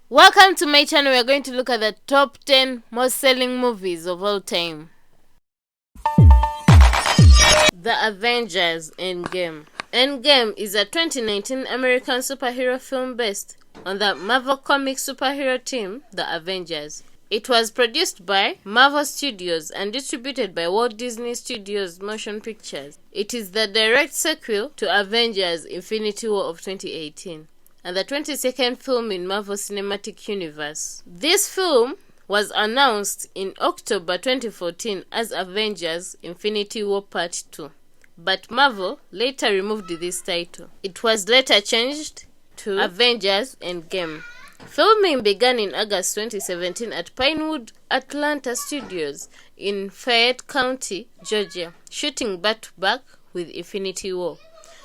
Welcome to my channel. We are going to look at the top 10 most selling movies of all time. The Avengers Endgame. Endgame is a 2019 American superhero film based on the Marvel Comics superhero team, the Avengers. It was produced by Marvel Studios and distributed by Walt Disney Studios Motion Pictures. It is the direct sequel to Avengers Infinity War of 2018. And the 22nd film in Marvel Cinematic Universe. This film was announced in October 2014 as Avengers Infinity War Part 2, but Marvel later removed this title. It was later changed to Avengers Endgame. Filming began in August 2017 at Pinewood Atlanta Studios in Fayette County, Georgia, shooting back-to-back with Infinity War,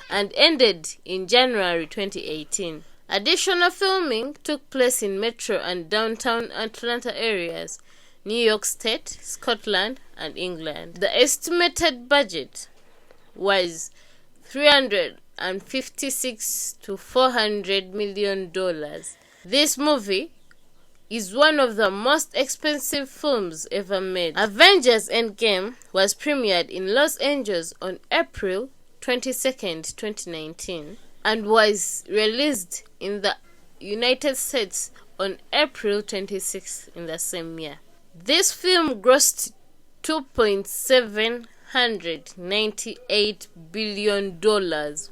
and ended in January 2018. Additional filming took place in Metro and downtown Atlanta areas, New York State, Scotland, and England. The estimated budget was $356 to $400 million. This movie is one of the most expensive films ever made. Avengers Endgame was premiered in Los Angeles on April 22nd, 2019. And was released in the United States on April 26th in the same year. This film grossed $2.798 billion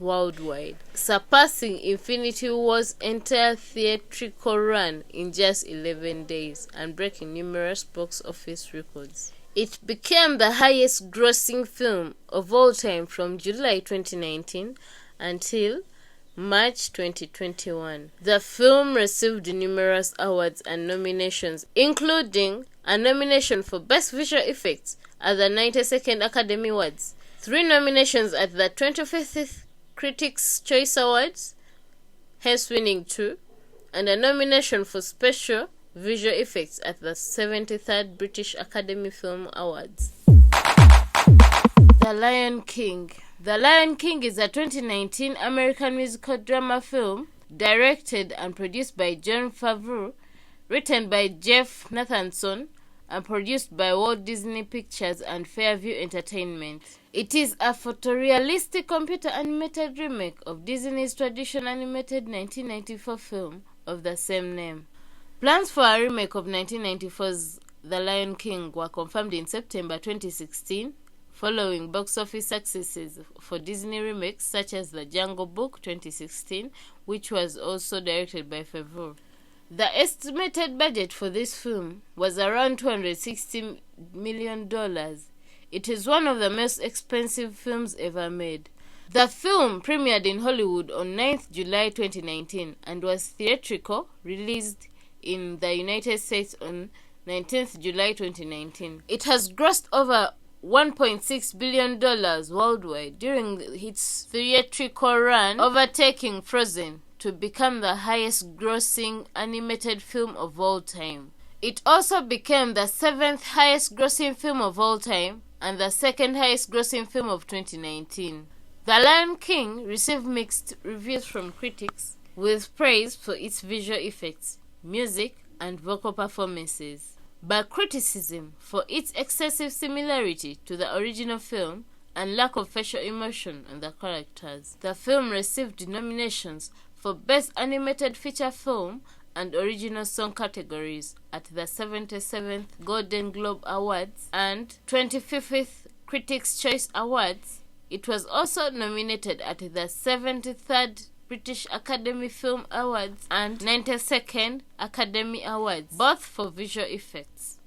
worldwide, surpassing Infinity War's entire theatrical run in just 11 days and breaking numerous box office records. It became the highest grossing film of all time from July 2019 until March 2021. The film received numerous awards and nominations, including a nomination for Best Visual Effects at the 92nd Academy Awards, 3 nominations at the 25th Critics' Choice Awards, hence winning 2, and a nomination for Special Visual Effects at the 73rd British Academy Film Awards. The Lion King. The Lion King is a 2019 American musical drama film directed and produced by Jon Favreau, written by Jeff Nathanson, and produced by Walt Disney Pictures and Fairview Entertainment. It is a photorealistic computer animated remake of Disney's traditional animated 1994 film of the same name. Plans for a remake of 1994's The Lion King were confirmed in September 2016, following box office successes for Disney remakes such as The Jungle Book 2016, which was also directed by Favreau. The estimated budget for this film was around $260 million. It is one of the most expensive films ever made. The film premiered in Hollywood on 9th July 2019 and was theatrical released in the United States on 19th July 2019. It has grossed over $1.6 billion worldwide during its theatrical run, overtaking Frozen to become the highest grossing animated film of all time. It also became the 7th highest grossing film of all time and the 2nd highest grossing film of 2019. The Lion King received mixed reviews from critics, with praise for its visual effects, music, and vocal performances, but criticism for its excessive similarity to the original film and lack of facial emotion in the characters. The film received nominations for Best Animated Feature Film and Original Song categories at the 77th Golden Globe Awards and 25th Critics' Choice Awards. It was also nominated at the 73rd British Academy Film Awards and 92nd Academy Awards, both for visual effects.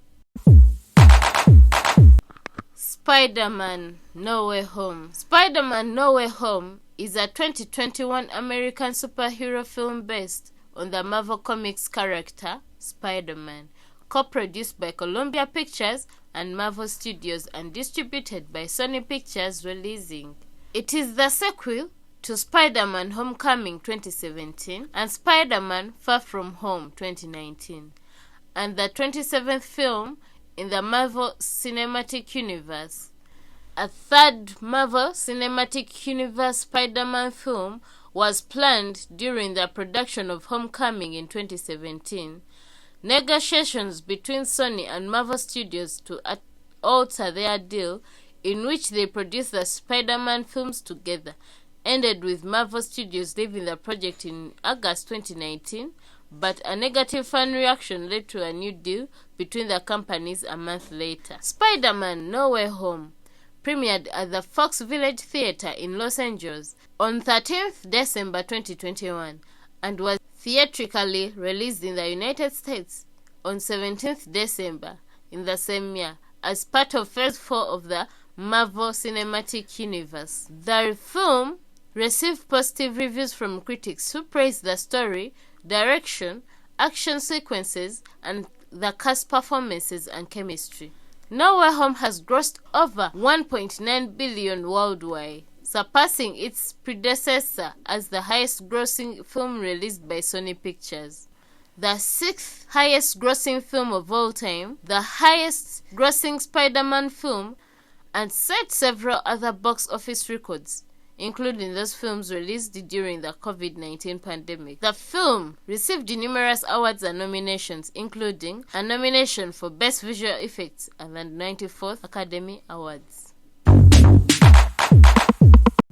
Spider-Man No Way Home. Spider-Man No Way Home is a 2021 American superhero film based on the Marvel Comics character Spider-Man, co-produced by Columbia Pictures and Marvel Studios and distributed by Sony Pictures Releasing. It is the sequel to Spider-Man Homecoming 2017 and Spider-Man Far From Home 2019, and the 27th film in the Marvel Cinematic Universe. A third Marvel Cinematic Universe Spider-Man film was planned during the production of Homecoming in 2017. Negotiations between Sony and Marvel Studios to alter their deal, in which they produced the Spider-Man films together, ended with Marvel Studios leaving the project in August 2019, but a negative fan reaction led to a new deal between the companies a month later. Spider-Man No Way Home premiered at the Fox Village Theater in Los Angeles on 13th December 2021 and was theatrically released in the United States on 17th December in the same year as part of Phase 4 of the Marvel Cinematic Universe. The film received positive reviews from critics who praised the story, direction, action sequences, and the cast performances and chemistry. No Way Home has grossed over $1.9 billion worldwide, surpassing its predecessor as the highest-grossing film released by Sony Pictures. The sixth highest-grossing film of all time, the highest-grossing Spider-Man film, and set several other box office records, including those films released during the COVID-19 pandemic. The film received numerous awards and nominations, including a nomination for Best Visual Effects at the 94th Academy Awards.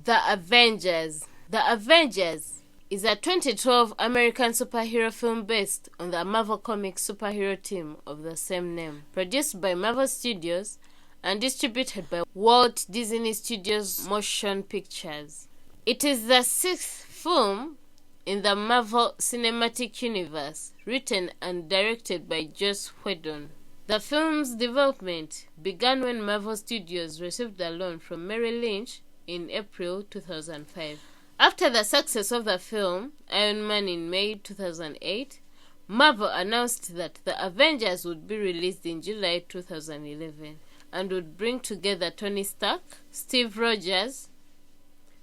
The Avengers. The Avengers is a 2012 American superhero film based on the Marvel Comics superhero team of the same name, produced by Marvel Studios and distributed by Walt Disney Studios Motion Pictures. It is the sixth film in the Marvel Cinematic Universe, written and directed by Joss Whedon. The film's development began when Marvel Studios received a loan from Merrill Lynch in April 2005. After the success of the film, Iron Man in May 2008, Marvel announced that The Avengers would be released in July 2011. And would bring together Tony Stark, Steve Rogers,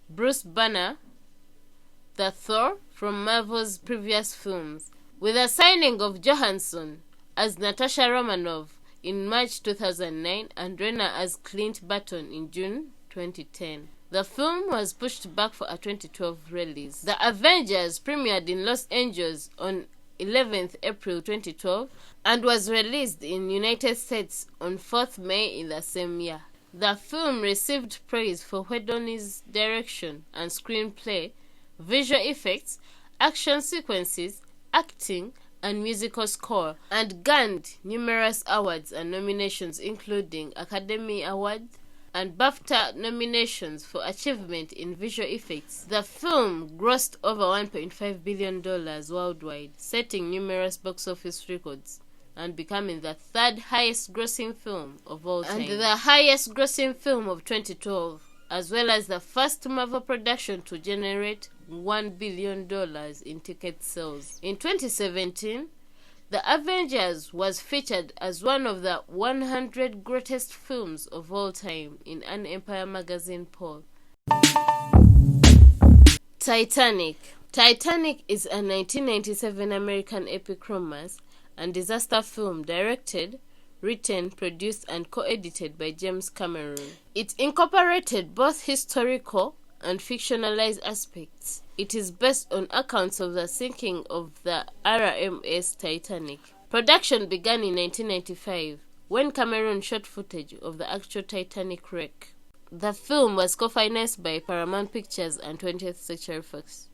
Bruce Banner, the Thor from Marvel's previous films, with the signing of Johansson as Natasha Romanoff in March 2009 and Renner as Clint Barton in June 2010. The film was pushed back for a 2012 release. The Avengers premiered in Los Angeles on 11th April 2012 and was released in United States on 4th May in the same year. The film received praise for Whedon's direction and screenplay, visual effects, action sequences, acting, and musical score, and garnered numerous awards and nominations including Academy Awards and BAFTA nominations for achievement in visual effects. The film grossed over $1.5 billion worldwide, setting numerous box office records and becoming the third highest grossing film of all time and the highest grossing film of 2012, as well as the first Marvel production to generate $1 billion in ticket sales. In 2017, The Avengers was featured as one of the 100 greatest films of all time in an Empire magazine poll. Titanic. Titanic is a 1997 American epic romance and disaster film directed, written, produced, and co-edited by James Cameron. It incorporated both historical and fictionalized aspects. It is based on accounts of the sinking of the RMS Titanic. Production began in 1995 when Cameron shot footage of the actual Titanic wreck. The film was co-financed by Paramount Pictures and 20th Century Fox.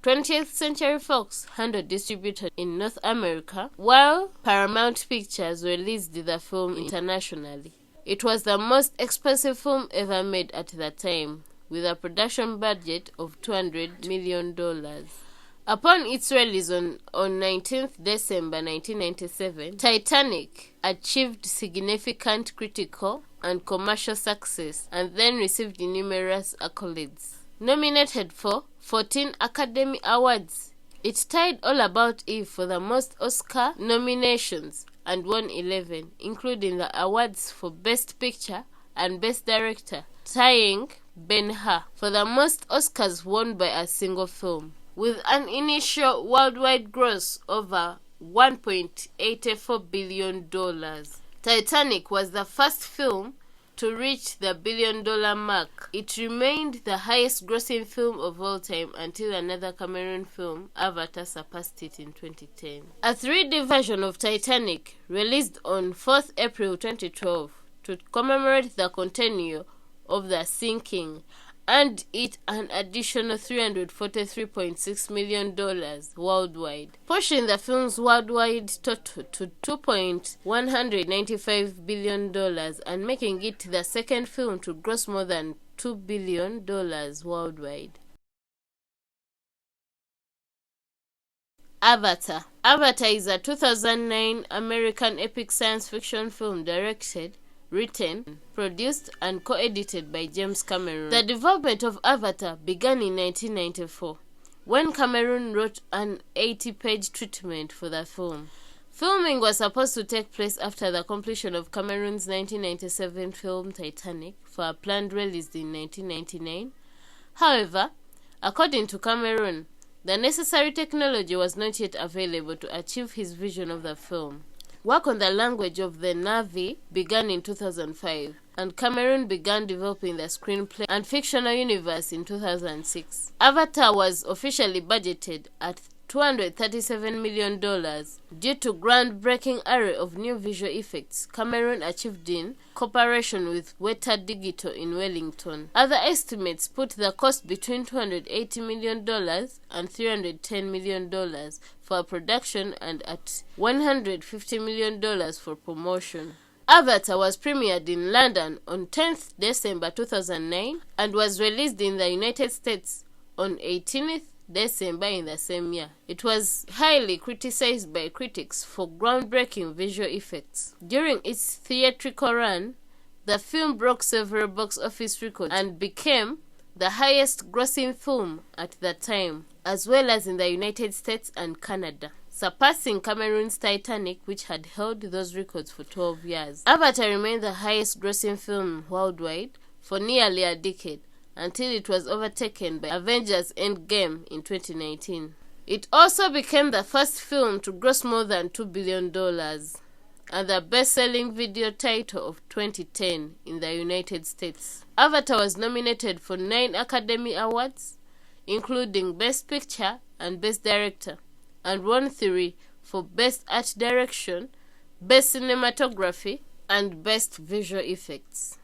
20th Century Fox handled distribution in North America, while Paramount Pictures released the film internationally. It was the most expensive film ever made at the time, with a production budget of $200 million. Upon its release on 19th December 1997, Titanic achieved significant critical and commercial success and then received numerous accolades. Nominated for 14 Academy Awards, it tied All About Eve for the most Oscar nominations and won 11, including the awards for Best Picture and Best Director, tying Ben-Hur for the most Oscars won by a single film. With an initial worldwide gross over $1.84 billion, Titanic was the first film to reach the billion-dollar mark. It remained the highest-grossing film of all time until another Cameroon film, Avatar, surpassed it in 2010. A 3D version of Titanic, released on 4th April 2012 to commemorate the centennial of the sinking, earned it an additional $343.6 million worldwide, pushing the film's worldwide total to $2.195 billion and making it the second film to gross more than $2 billion worldwide. Avatar. Avatar is a 2009 American epic science fiction film directed, written, produced, and co-edited by James Cameron. The development of Avatar began in 1994, when Cameron wrote an 80-page treatment for the film. Filming was supposed to take place after the completion of Cameron's 1997 film Titanic, for a planned release in 1999. However, according to Cameron, the necessary technology was not yet available to achieve his vision of the film. Work on the language of the Na'vi began in 2005, and Cameron began developing the screenplay and fictional universe in 2006. Avatar was officially budgeted at $237 million due to groundbreaking array of new visual effects Cameron achieved in cooperation with Weta Digital in Wellington. Other estimates put the cost between $280 million and $310 million for production and at $150 million for promotion. Avatar was premiered in London on 10th December 2009 and was released in the United States on 18th December in the same year. It was highly criticized by critics for groundbreaking visual effects. During its theatrical run, the film broke several box office records and became the highest-grossing film at the time, as well as in the United States and Canada, surpassing Cameron's Titanic, which had held those records for 12 years. Avatar remained the highest-grossing film worldwide for nearly a decade, until it was overtaken by Avengers Endgame in 2019. It also became the first film to gross more than $2 billion and the best-selling video title of 2010 in the United States. Avatar was nominated for 9 Academy Awards, including Best Picture and Best Director, and won 3 for Best Art Direction, Best Cinematography, and Best Visual Effects.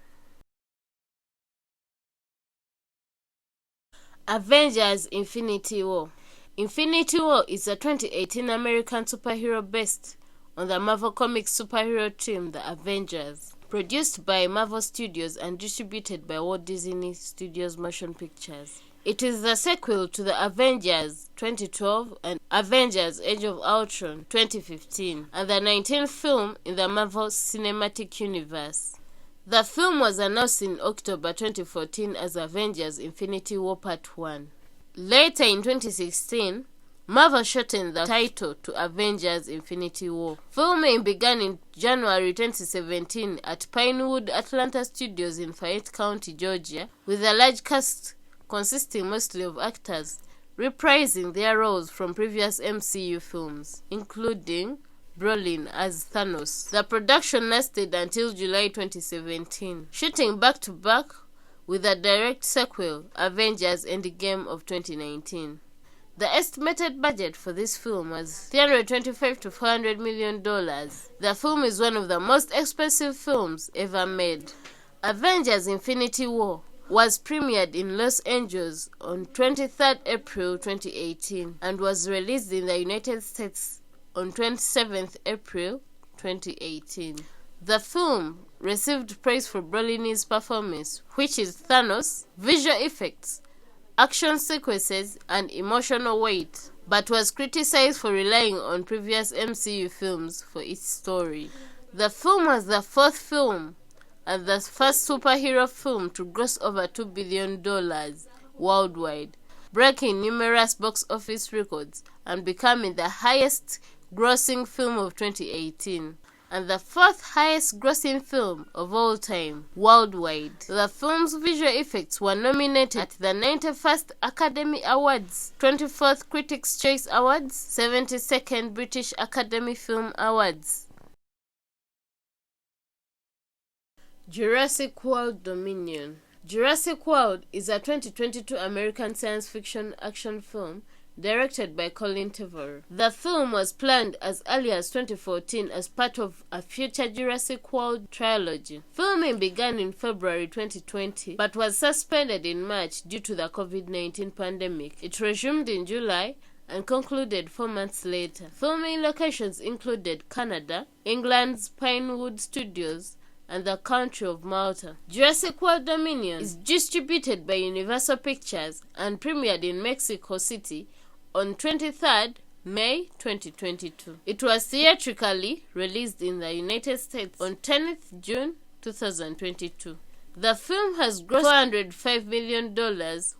Avengers Infinity War. Infinity War is a 2018 American superhero based on the Marvel Comics superhero team, the Avengers, produced by Marvel Studios and distributed by Walt Disney Studios Motion Pictures. It is the sequel to the Avengers 2012 and Avengers Age of Ultron 2015, and the 19th film in the Marvel Cinematic Universe. The film was announced in October 2014 as Avengers Infinity War Part 1. Later in 2016, Marvel shortened the title to Avengers Infinity War. Filming began in January 2017 at Pinewood Atlanta Studios in Fayette County, Georgia, with a large cast consisting mostly of actors reprising their roles from previous MCU films, including Brolin as Thanos. The production lasted until July 2017, shooting back-to-back with a direct sequel, Avengers Endgame of 2019. The estimated budget for this film was $325 to $400 million. The film is one of the most expensive films ever made. Avengers Infinity War was premiered in Los Angeles on 23rd April 2018 and was released in the United States on 27th April 2018. The film received praise for Brolin's performance, which is Thanos, visual effects, action sequences, and emotional weight, but was criticized for relying on previous MCU films for its story. The film was the fourth film and the first superhero film to gross over $2 billion worldwide, breaking numerous box office records and becoming the highest grossing film of 2018 and the fourth highest grossing film of all time worldwide. The film's visual effects were nominated at the 91st Academy Awards, 24th Critics' Choice Awards, 72nd British Academy Film Awards. Jurassic World Dominion. Jurassic World is a 2022 American science fiction action film directed by Colin Trevorrow. The film was planned as early as 2014 as part of a future Jurassic World trilogy. Filming began in February 2020 but was suspended in March due to the COVID-19 pandemic. It resumed in July and concluded 4 months later. Filming locations included Canada, England's Pinewood Studios, and the country of Malta. Jurassic World Dominion is distributed by Universal Pictures and premiered in Mexico City on 23rd May 2022. It was theatrically released in the United States on 10th June 2022. The film has grossed $405 million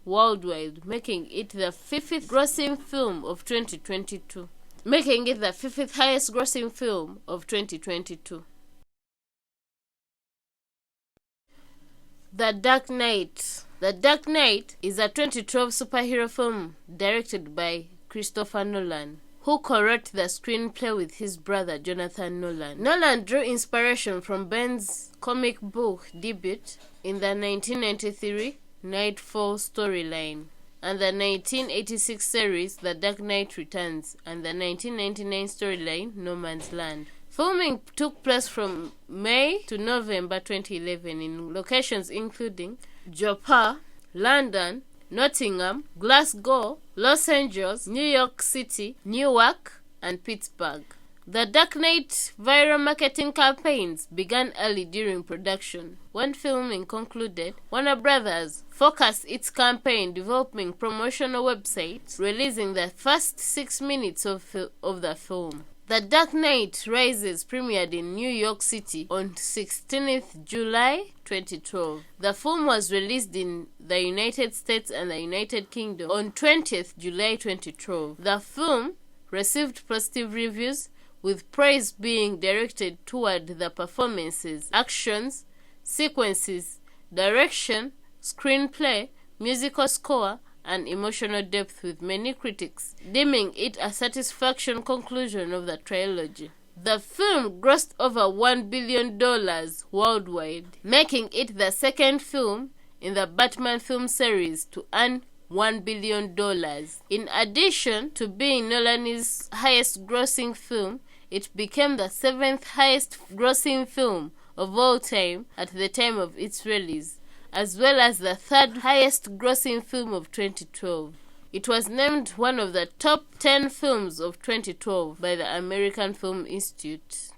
worldwide, making it the fifth grossing film of 2022. Making it the fifth highest grossing film of 2022. The Dark Knight. The Dark Knight is a 2012 superhero film directed by Christopher Nolan, who co-wrote the screenplay with his brother Jonathan Nolan. Nolan drew inspiration from Ben's comic book debut in the 1993 Nightfall storyline, and the 1986 series The Dark Knight Returns, and the 1999 storyline No Man's Land. Filming took place from May to November 2011 in locations including Japan, London, Nottingham, Glasgow, Los Angeles, New York City, Newark, and Pittsburgh. The Dark Knight viral marketing campaigns began early during production. When filming concluded, Warner Brothers focused its campaign developing promotional websites, releasing the first 6 minutes of the film. The Dark Knight Rises premiered in New York City on 16th July 2012. The film was released in the United States and the United Kingdom on 20th July 2012. The film received positive reviews, with praise being directed toward the performances, actions, sequences, direction, screenplay, musical score, and emotional depth, with many critics deeming it a satisfaction conclusion of the trilogy. The film grossed over $1 billion worldwide, making it the second film in the Batman film series to earn $1 billion. In addition to being Nolan's highest grossing film, it became the 7th highest grossing film of all time at the time of its release, as well as the 3rd highest grossing film of 2012. It was named one of the top 10 films of 2012 by the American Film Institute.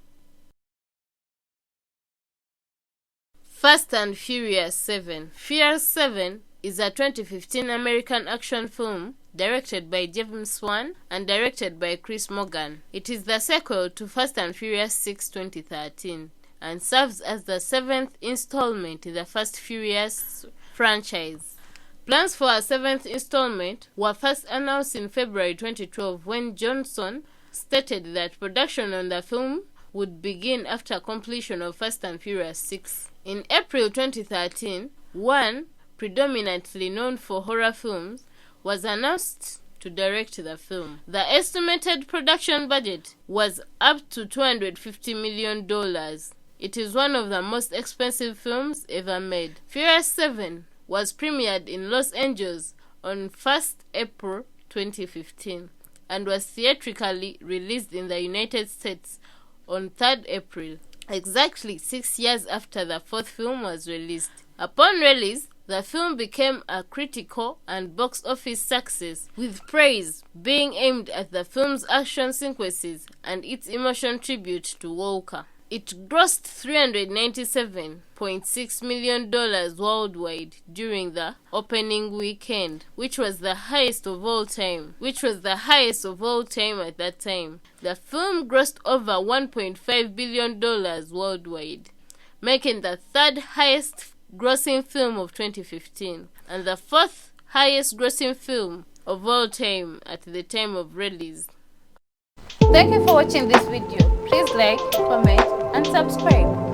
Fast and Furious 7. Furious 7 is a 2015 American action film directed by James Wan and directed by Chris Morgan. It is the sequel to Fast and Furious 6 2013 and serves as the 7th installment in the Fast Furious franchise. Plans for a 7th installment were first announced in February 2012 when Johnson stated that production on the film would begin after completion of Fast and Furious 6. In April 2013, Wan, predominantly known for horror films, was announced to direct the film. The estimated production budget was up to $250 million. It is one of the most expensive films ever made. Furious 7 was premiered in Los Angeles on 1st April 2015 and was theatrically released in the United States on 3rd April, exactly 6 years after the 4th film was released. Upon release, the film became a critical and box office success, with praise being aimed at the film's action sequences and its emotional tribute to Walker. It grossed $397.6 million worldwide during the opening weekend, which was the highest of all time at that time. The film grossed over $1.5 billion worldwide, making the 3rd highest grossing film of 2015 and the 4th highest grossing film of all time at the time of release. Thank you for watching this video. Please like, comment, and subscribe.